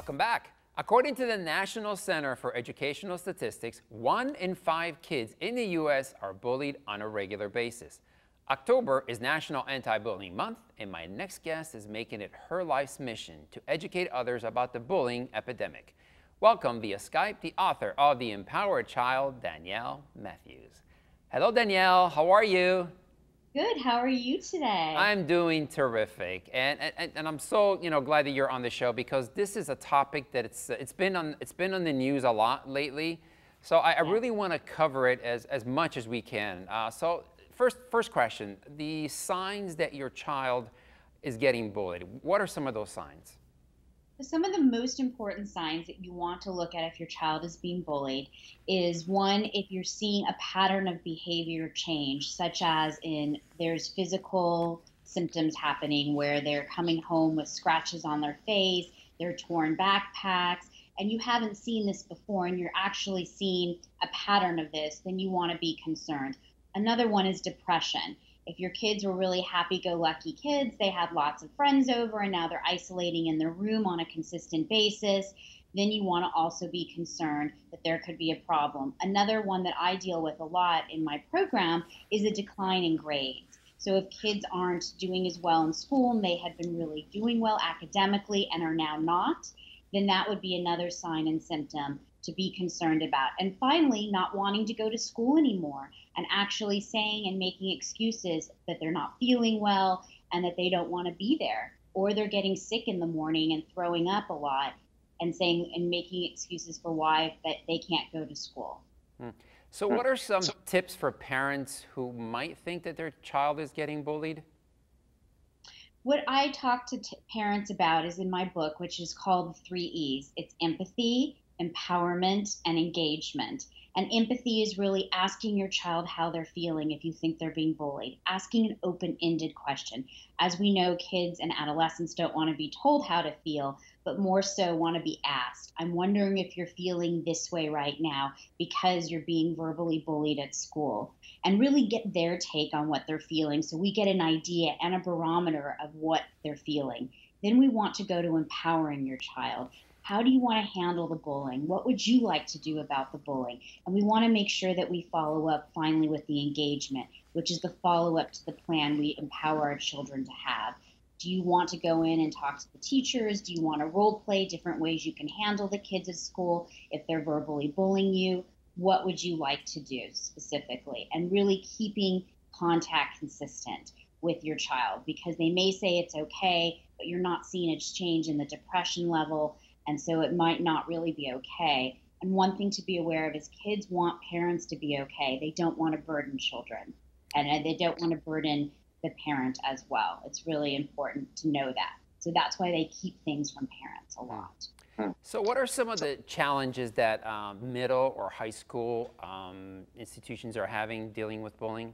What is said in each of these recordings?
Welcome back. According to the National Center for Educational Statistics, 1 in 5 kids in the U.S. are bullied on a regular basis. October is National Anti-Bullying Month, and my next guest is making it her life's mission to educate others about the bullying epidemic. Welcome via Skype the author of The Empowered Child, Danielle Matthews. Hello, Danielle. How are you? Good. How are you today? I'm doing terrific, and I'm so glad that you're on the show, because this is a topic that it's been on the news a lot lately. So I really want to cover it as much as we can. So first question: the signs that your child is getting bullied. What are some of those signs? Some of the most important signs that you want to look at if your child is being bullied is, one, if you're seeing a pattern of behavior change, such as there's physical symptoms happening where they're coming home with scratches on their face, they're torn backpacks, and you haven't seen this before and you're actually seeing a pattern of this, then you want to be concerned. Another one is depression. If your kids were really happy-go-lucky kids, they had lots of friends over and now they're isolating in their room on a consistent basis, then you want to also be concerned that there could be a problem. Another one that I deal with a lot in my program is a decline in grades. So if kids aren't doing as well in school and they had been really doing well academically and are now not, then that would be another sign and symptom to be concerned about. And finally, not wanting to go to school anymore and actually saying and making excuses that they're not feeling well and that they don't want to be there, or they're getting sick in the morning and throwing up a lot and saying and making excuses for why that they can't go to school. So what are some tips for parents who might think that their child is getting bullied? What I talk to parents about is in my book, which is called The 3 E's. It's empathy, empowerment, and engagement. And empathy is really asking your child how they're feeling if you think they're being bullied, asking an open-ended question. As we know, kids and adolescents don't want to be told how to feel, but more so want to be asked. I'm wondering if you're feeling this way right now because you're being verbally bullied at school, and really get their take on what they're feeling so we get an idea and a barometer of what they're feeling. Then we want to go to empowering your child. How do you want to handle the bullying? What would you like to do about the bullying? And we want to make sure that we follow up finally with the engagement, which is the follow-up to the plan we empower our children to have. Do you want to go in and talk to the teachers? Do you want to role play different ways you can handle the kids at school if they're verbally bullying you? What would you like to do specifically? And really keeping contact consistent with your child, because they may say it's okay, but you're not seeing a change in the depression level, and so it might not really be okay. And one thing to be aware of is kids want parents to be okay. They don't want to burden children, and they don't want to burden the parent as well. It's really important to know that. So that's why they keep things from parents a lot. So what are some of the challenges that middle or high school institutions are having dealing with bullying?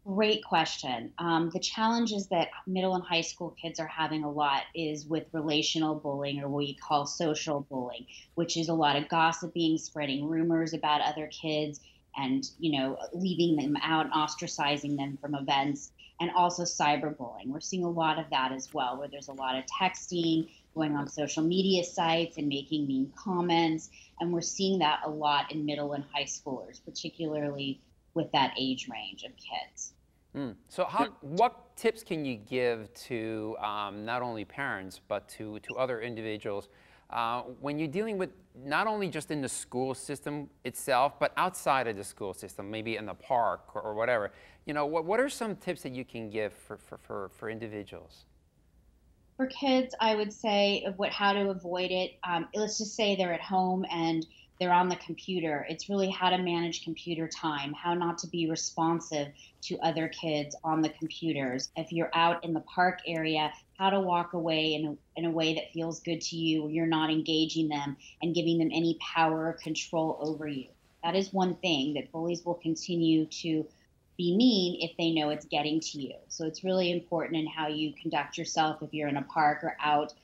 Great question. The challenges that middle and high school kids are having a lot is with relational bullying, or what we call social bullying, which is a lot of gossiping, spreading rumors about other kids, and leaving them out, ostracizing them from events, and also cyberbullying. We're seeing a lot of that as well, where there's a lot of texting, going on social media sites and making mean comments, and we're seeing that a lot in middle and high schoolers, particularly with that age range of kids. So what tips can you give to not only parents, but to other individuals when you're dealing with not only just in the school system itself, but outside of the school system, maybe in the park or whatever? What are some tips that you can give for individuals? For kids, I would say how to avoid it. Let's just say they're at home and they're on the computer. It's really how to manage computer time, how not to be responsive to other kids on the computers. If you're out in the park area, how to walk away in a way that feels good to you, where you're not engaging them and giving them any power or control over you. That is one thing, that bullies will continue to be mean if they know it's getting to you. So it's really important in how you conduct yourself if you're in a park or out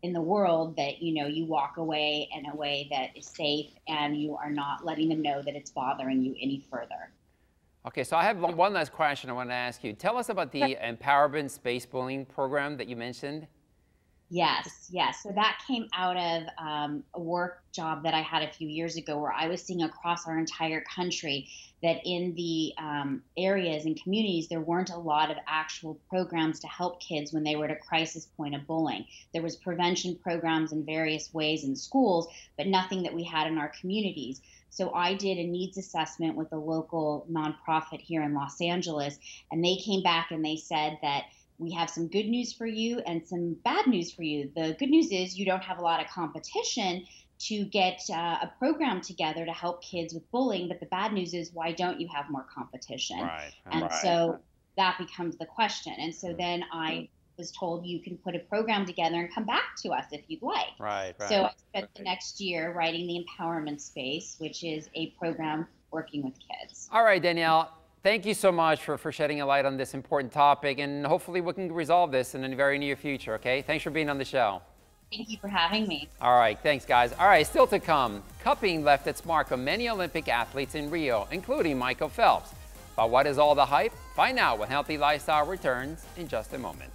in the world, that you walk away in a way that is safe and you are not letting them know that it's bothering you any further. Okay, so I have one last question I want to ask you. Tell us about the Empowerment Space Bullying program that you mentioned. Yes, yes. So that came out of a work job that I had a few years ago where I was seeing across our entire country that in the areas and communities, there weren't a lot of actual programs to help kids when they were at a crisis point of bullying. There was prevention programs in various ways in schools, but nothing that we had in our communities. So I did a needs assessment with a local nonprofit here in Los Angeles, and they came back and they said that we have some good news for you and some bad news for you. The good news is you don't have a lot of competition to get a program together to help kids with bullying. But the bad news is, why don't you have more competition? Right. And Right. so that becomes the question. And so then I was told you can put a program together and come back to us if you'd like. Right. Right. So I spent the next year writing the Empowerment Space, which is a program working with kids. All right, Danielle. Thank you so much for shedding a light on this important topic, and hopefully we can resolve this in the very near future, okay? Thanks for being on the show. Thank you for having me. All right, thanks, guys. All right, still to come, cupping left its mark on many Olympic athletes in Rio, including Michael Phelps. But what is all the hype? Find out when Healthy Lifestyle returns in just a moment.